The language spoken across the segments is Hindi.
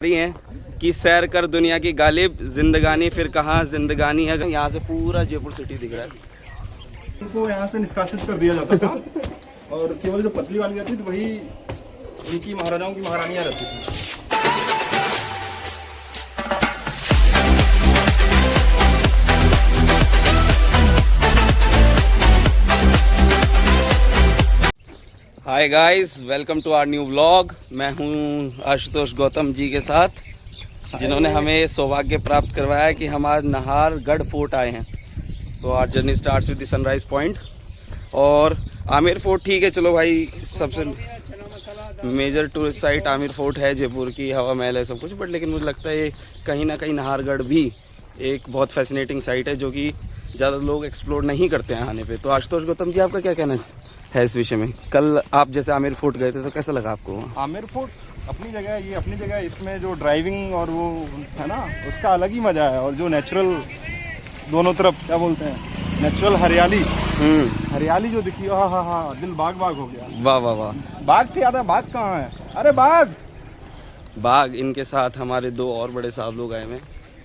रही हैं कि सैर कर दुनिया की गालिब, जिंदगानी फिर कहाँ जिंदगानी है। यहाँ से पूरा जयपुर सिटी दिख रहा है। उनको यहाँ से निष्कासित कर दिया जाता था और केवल जो पतली वाली रहती थी वही उनकी महाराजाओं की महारानियाँ रहती थी। Hi guys, welcome to our new vlog. मैं हूं आशुतोष गौतम जी के साथ, जिन्होंने हमें सौभाग्य प्राप्त करवाया है कि हम आज नाहरगढ़ फोर्ट आए हैं। So our journey starts with the sunrise point और आमेर फोर्ट। ठीक है, चलो भाई, सबसे major tourist site Amer fort है, जयपुर की हवा महल है सब कुछ, बट लेकिन मुझे लगता है ये कहीं ना कहीं नाहरगढ़ भी एक बहुत फैसिनेटिंग साइट है जो कि ज़्यादा लोग एक्सप्लोर नहीं करते हैं आने पे। तो आशुतोष गौतम जी, आपका क्या कहना है इस विषय में? कल आप जैसे आमेर फोर्ट गए थे तो कैसा लगा आपको? आमेर फोर्ट अपनी जगह है, ये अपनी जगह है। इसमें जो ड्राइविंग और वो है ना, उसका अलग ही मज़ा है। और जो नेचुरल दोनों तरफ क्या बोलते हैं, नेचुरल हरियाली हरियाली जो दिखी, हाँ, दिल बाग बाग हो गया। वाह वाह वाह। बाग से याद है, बाग कहाँ है? अरे बाग। इनके साथ हमारे दो और बड़े साहब लोग आए हैं,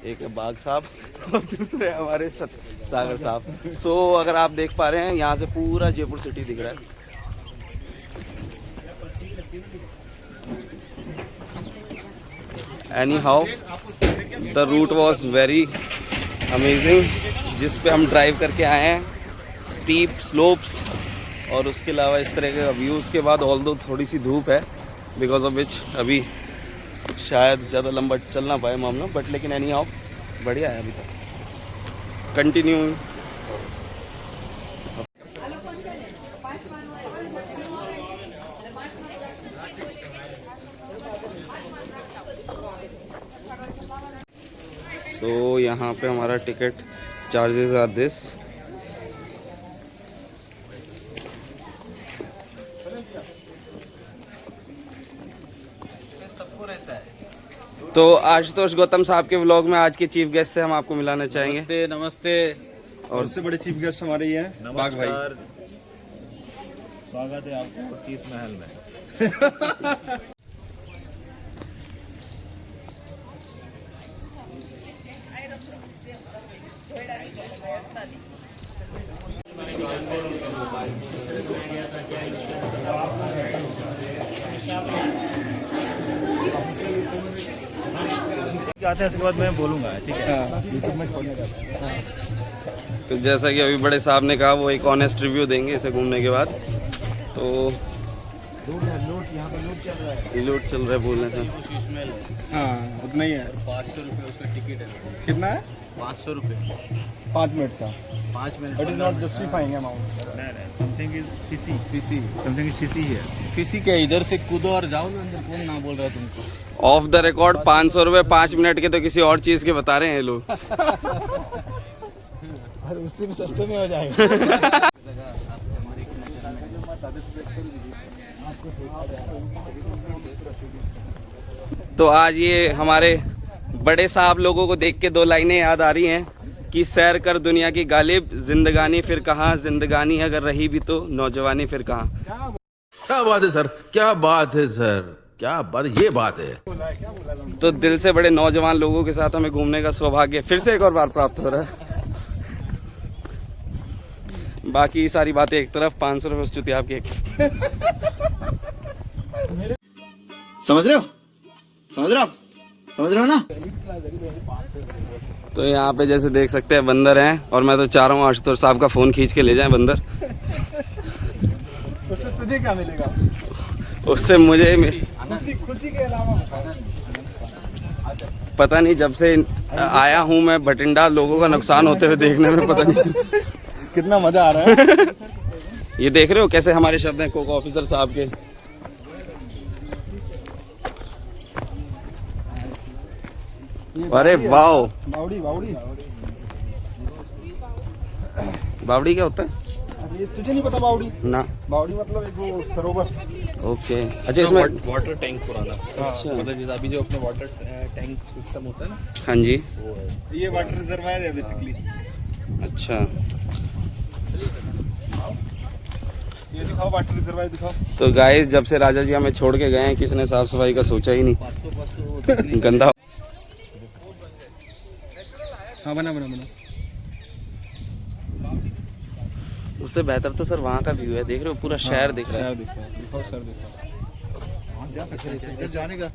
एक है बाग साहब और दूसरे हमारे सागर साहब। सो अगर आप देख पा रहे हैं, यहाँ से पूरा जयपुर सिटी दिख रहा है। Anyhow the route was very amazing, जिस पे हम ड्राइव करके आए हैं। स्टीप स्लोप्स और उसके अलावा इस तरह के व्यूज़ के बाद, ऑल्दो थोड़ी सी धूप है, बिकॉज ऑफ विच अभी शायद ज़्यादा लंबा चल ना पाए मामला, बट लेकिन एनी हाउ बढ़िया है अभी तक। कंटिन्यू। सो यहाँ पे हमारा टिकट चार्जेस आर दिस। तो आशुतोष गौतम साहब के व्लॉग में आज के चीफ गेस्ट से हम आपको मिलाना चाहेंगे। नमस्ते। और उससे बड़े चीफ गेस्ट हमारे ही हैं, बाग भाई। स्वागत है आपको शीश महल में। आते हैं, इसके बाद मैं बोलूँगा, ठीक है? तो जैसा कि अभी बड़े साहब ने कहा, वो एक ऑनेस्ट रिव्यू देंगे इसे घूमने के बाद। तो यहाँ पर लूट चल रहा है। लूट चल रहा है बोलने से। हाँ, उतना ही है। 500 रुपये उसका टिकट है। कितना है? 500 रुपये 5 मिनट का। 5 minute. It is not justifying amount. Something is fishy something is fishy है। फिशी क्या, इधर से कूदो और जाओ ना अंदर। कौन ना बोल रहा है तुमको? ऑफ द रिकॉर्ड 500 रुपये 5 मिनट के, तो किसी और चीज़ के बता रहे हैं लोग। उससे भी सस्ते में हो जाएगा। तो आज ये हमारे बड़े साहब लोगों को देख के दो लाइनें याद आ रही हैं कि सैर कर दुनिया की गालिब, जिंदगानी फिर कहाँ जिंदगानी, अगर रही भी तो नौजवानी फिर कहाँ। क्या बात है सर, क्या बात है सर, क्या बात, ये बात है। तो दिल से बड़े नौजवान लोगों के साथ हमें घूमने का सौभाग्य फिर से एक और बार प्राप्त हो रहा है। बाकी सारी बातें एक तरफ, 500 रुपये स्तुति आपकी एक। समझ रहे हो ना? तो यहाँ पे जैसे देख सकते हैं बंदर हैं, और मैं तो चाह रहा हूँ आशुतोष साहब का फोन खींच के ले जाएं बंदर। उससे तुझे क्या मिलेगा? उससे मुझे खुशी के अलावा पता नहीं, जब से आया हूँ मैं भटिंडा, लोगों का नुकसान होते हुए देखने में पता नहीं कितना मजा आ रहा है। ये देख रहे हो कैसे हमारे शब्द हैं कोक ऑफिसर साहब के। अरे वाओ, बावड़ी बावड़ी क्या होता है? ये तुझे नहीं पता? बावड़ी ना, बावड़ी मतलब एक वो सरोवर। ओके, अच्छा, इसमें वाटर टैंक पुराना। अच्छा, मतलब जैसे अभी जो अपने वाटर टैंक सिस्टम होता है ना, हाँ जी, वो है। ये वाटर रिजर्वायर है बेसिकली। अच्छा। ये दिखाओ, वाटर रिजर्वायर दिखाओ। तो गाइस जब से राजा जी हमें छोड़ के गए हैं किसी ने साफ सफाई का सोचा ही नहीं। गंदा। हाँ बना बना बना। उससे बेहतर तो सर वहाँ का व्यू है, देख रहे हो पूरा शहर दिख रहा है। दिखाओ सर, दिखाओ। जा सकते हैं जाने का।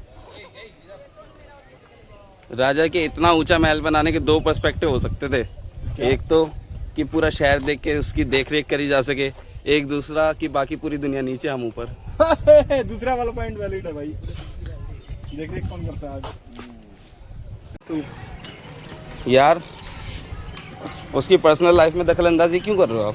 राजा के इतना ऊंचा महल बनाने के दो पर्सपेक्टिव हो सकते थे। एक तो कि पूरा शहर देख के उसकी देख रेख करी जा सके, एक दूसरा कि बाकी पूरी दुनिया नीचे हम ऊपर। दूसरा वाला पॉइंट वैलिड है भाई। देख देख कौन करता है आज। तो यार उसकी पर्सनल लाइफ में दखल अंदाजी क्यों कर रहे हो आप?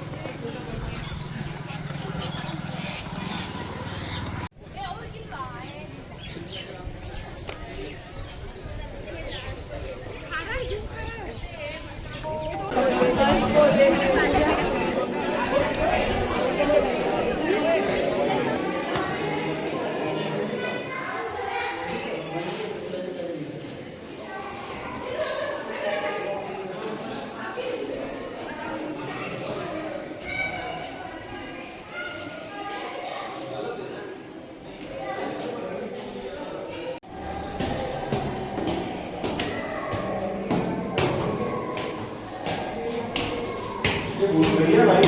ये भूल गई है भाई।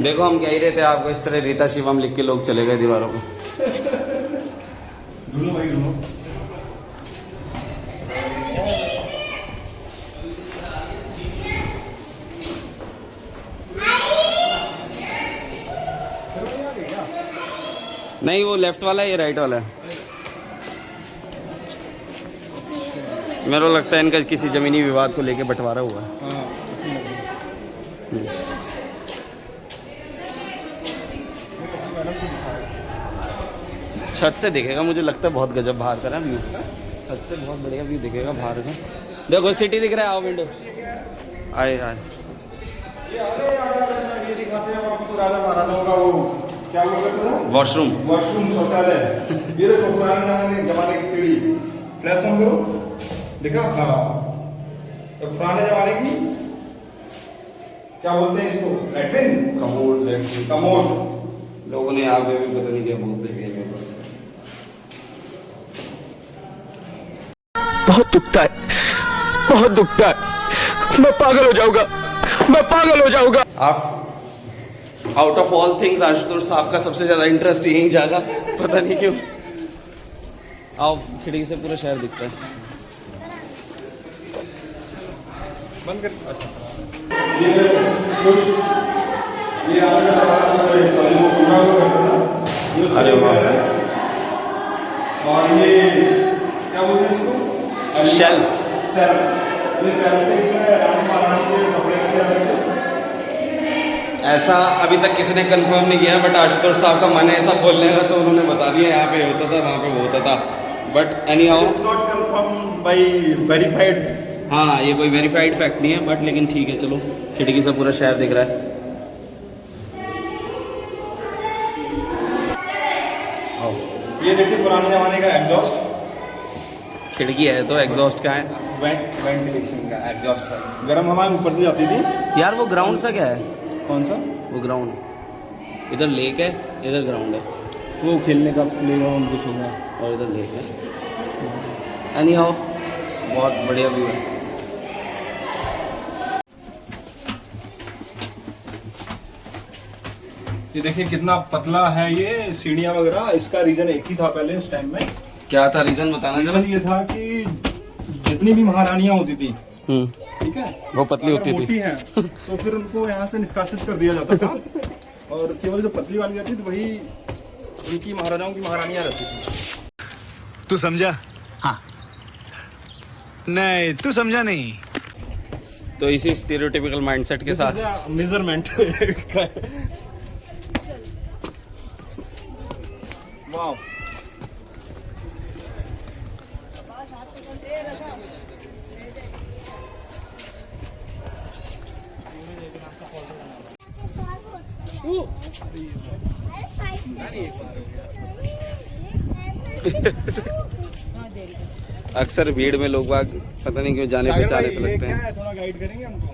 देखो हम कह ही रहे थे आपको, इस तरह रीता शिवम लिख के लोग चले गए दीवारों पे। ढूंढो भाई ढूंढो। नहीं वो लेफ्ट वाला है, ये राइट वाला है। मेरे को लगता है इनका किसी जमीनी विवाद को लेके बंटवारा हुआ है। हाँ, छत से दिखेगा, मुझे लगता है बहुत गजब बाहर का ना व्यू। छत से बहुत बढ़िया व्यू दिखेगा बाहर का। देखो सिटी दिख रहा है, आओ विंडो। आए आए। ये दिखाते हैं आपको राजा महाराजाओं का वो क्या हुआ करता था? वॉशरूम। वॉशरूम, शौचालय। ये देखो पुराने जमाने की सीढ़ी। फ्लैश ऑन करो, देखा? हाँ, तो पुराने जमाने की क्या बोलते हैं इसको? Latrine, commode. Latrine, commode. लोगों ने यहाँ पे भी पता नहीं क्या बोलते हैं। बहुत दुखता है, बहुत दुखता है। मैं पागल हो जाऊंगा, मैं पागल हो जाऊंगा। Out of all things Ashutosh साहब का सबसे ज्यादा इंटरेस्ट यही जागा, पता नहीं क्यों। आओ, खिड़की से पूरा शहर दिखता है। बंद कर। ये कुछ ये आपका सॉरी वो पूरा वो करता था। अरे वाह। और ये क्या बोलते हैं इसको? शेल्फ। सेल्फ। ये सेल्फ है, इसमें रानी महारानी के कपड़े रखे जाते थे। ऐसा अभी तक किसी ने कंफर्म नहीं किया, बट आशुतोष साहब का मन है ऐसा बोलने का, तो उन्होंने बता दिया यहाँ पे होता था, वहाँ पे वो होता था। But anyhow, it's not confirm by verified. हाँ ये कोई वेरीफाइड फैक्ट नहीं है, बट लेकिन ठीक है चलो। खिड़की से पूरा शहर दिख रहा है। ये देखिए पुराने जमाने का एग्जॉस्ट। खिड़की है तो एग्जॉस्ट का है। वेंटिलेशन का एग्जॉस्ट है। गर्म हवा ऊपर से जाती थी। यार वो ग्राउंड सा क्या है? कौन सा? वो ग्राउंड, इधर लेक है, इधर ग्राउंड है, वो खेलने का प्लेग्राउंड कुछ होगा। और इधर लेक है। एनी हाउ बहुत बढ़िया व्यू है। ये देखिए कितना पतला है ये सीढ़ियाँ वगैरह। इसका रीजन एक ही था पहले उस टाइम में। क्या था रीजन, बताना जरा। रीजन ये था कि जितनी भी महारानियां होती थी, ठीक है, वो पतली अगर होती थी। मोटी हैं तो फिर उनको यहाँ से निष्कासित कर दिया जाता था। और केवल जो पतली वाली रहती थी वही उनकी महाराजाओं की महारानियां रहती थी। तू समझा? हाँ। नहीं तू समझा नहीं। तो इसी स्टीरियोटिपिकल माइंडसेट के साथ मेजरमेंट। वाओ। अक्सर भीड़ में लोग बाग पता नहीं क्यों जाने पहचाने से लगते हैं। थोड़ा गाइड करेंगे हमको।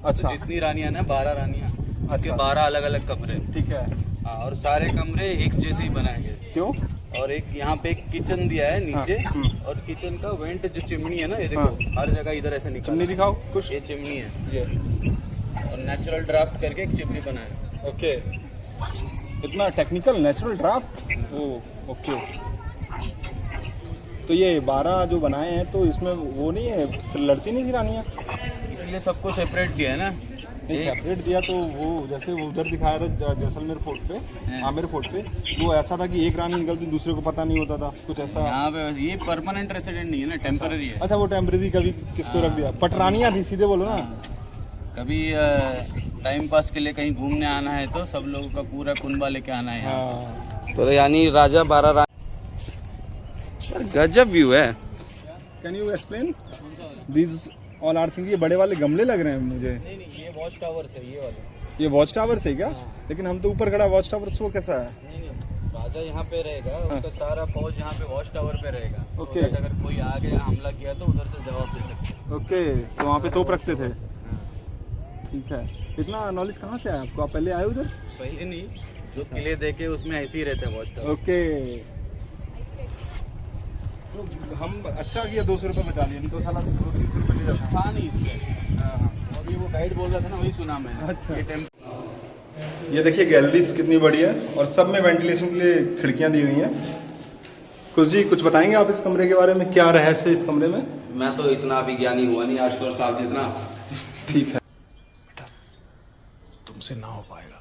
अच्छा जितनी रानियां ना 12 रानियां, अच्छा। अच्छा 12 अलग अलग कमरे। ठीक है। हाँ, और सारे कमरे एक जैसे ही बनाए गए। क्यों? और एक यहाँ पे एक किचन दिया है नीचे, हाँ, और किचन का वेंट जो चिमनी है ना, ये देखो हाँ। हर जगह इधर ऐसे निकल। चिमनी दिखाओ कुछ। ये चिमनी है, ये और नेचुरल ड्राफ्ट करके एक चिमनी बनाया। ओके, इतना टेक्निकल नेचुरल ड्राफ्ट। ओ ओके। तो ये 12 जो बनाए हैं तो इसमें वो नहीं है, फिर लड़ती नहीं थी रानियाँ? इसलिए सबको सेपरेट दिया है ना। नहीं, सेपरेट दिया तो वो जैसे वो उधर दिखाया था जैसलमेर फोर्ट पे, आमेर फोर्ट पे, वो ऐसा था कि एक रानी निकलती दूसरे को पता नहीं होता था, कुछ ऐसा। यहाँ पे ये परमानेंट रेसिडेंट नहीं है ना, टेम्पररी है। अच्छा, वो टेम्परेरी कभी किसको रख दिया? पटरानियाँ थी, सीधे बोलो ना। कभी टाइम पास के लिए कहीं घूमने आना है तो सब लोगों का पूरा कुनबा लेके आना है यहाँ। हाँ। तो यानी राजा 12 रानी। गजब व्यू है। Can you explain these all are things? ये बड़े वाले गमले लग रहे हैं मुझे। नहीं नहीं, ये वॉच टावर है, ये वाला। ये वॉच टावर से क्या? हाँ। लेकिन हम तो ऊपर खड़ा, वॉच टावर से वो कैसा है? नहीं नहीं, राजा यहाँ पे रहेगा, उसका सारा फौज यहाँ पे वॉच टावर पे रहेगा। ओके। तो अगर कोई आ गया हमला किया तो उधर से जवाब दे सकते। ओके, तो वहाँ पे तोप रखते थे। ठीक है। इतना नॉलेज कहाँ से आया आपको? आप पहले आए उधर? पहले नहीं, जो किले देखे उसमें ऐसे ही रहते हैं वॉच टावर। ओके। तो हम अच्छा किया 200 रुपये बचा लिए, नहीं तो साला 200-300 रुपये ले जाता। था नहीं इसलिए। अभी वो गाइड बोल रहा था ना, वही सुना मैंने। अच्छा। ये टेम्प ये देखिए गैलरीज कितनी बड़ी है, और सब में वेंटिलेशन के लिए खिड़कियाँ दी हुई हैं। कुछ जी कुछ बताएंगे आप इस कमरे के बारे में? क्या रहस्य है इस कमरे में? मैं तो इतना भी ज्ञानी हुआ नहीं आशुतोष साहब जितना। ठीक है। तुमसे ना हो पाएगा।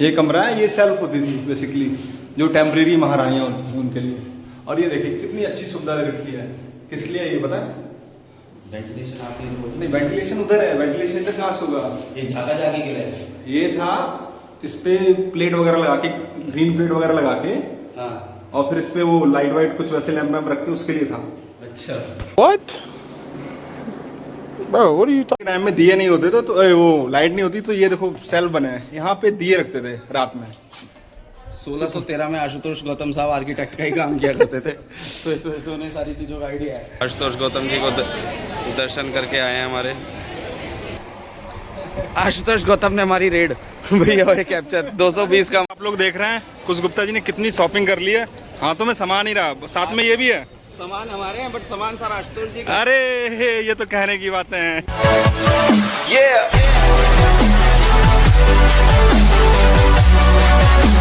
ये कमरा है, ये सेल्फ होती थी बेसिकली, जो टेम्परेरी महारानियाँ होती थी उनके लिए। और ये देखिए कितनी अच्छी सुविधा रखी है। किस लिए ये पता है? वेंटिलेशन आपने नहीं, वेंटिलेशन उधर है, वेंटिलेशन इधर कहाँ से होगा? ये झाका झाकी के लिए। ये था इस पे प्लेट वगैरह लगा के, ग्रीन प्लेट वगैरह लगा के, हाँ। और फिर इस पे वो लाइट वाइट कुछ वैसे लैंप वैम्प रख के उसके लिए था। अच्छा। What? टाइम में दिए नहीं होते तो वो लाइट नहीं होती, तो ये देखो सेल बने हैं, यहाँ पे दिए रखते थे रात में। 1613 में आशुतोष गौतम साहब आर्किटेक्ट का ही काम किया करते थे, तो इससे उन्हें सारी चीज़ों का आइडिया है। आशुतोष गौतम जी को दर्शन करके आए हैं हमारे। आशुतोष गौतम ने हमारी रेड भैया ये कैप्चर 220 का। आप लोग देख रहे हैं कुछ गुप्ता जी ने कितनी शॉपिंग कर ली है। हाथों में सामान ही रहा, साथ में ये भी है। सामान हमारे हैं बट सामान सारा आशुतोष जी का। अरे ये तो कहने की बातें हैं।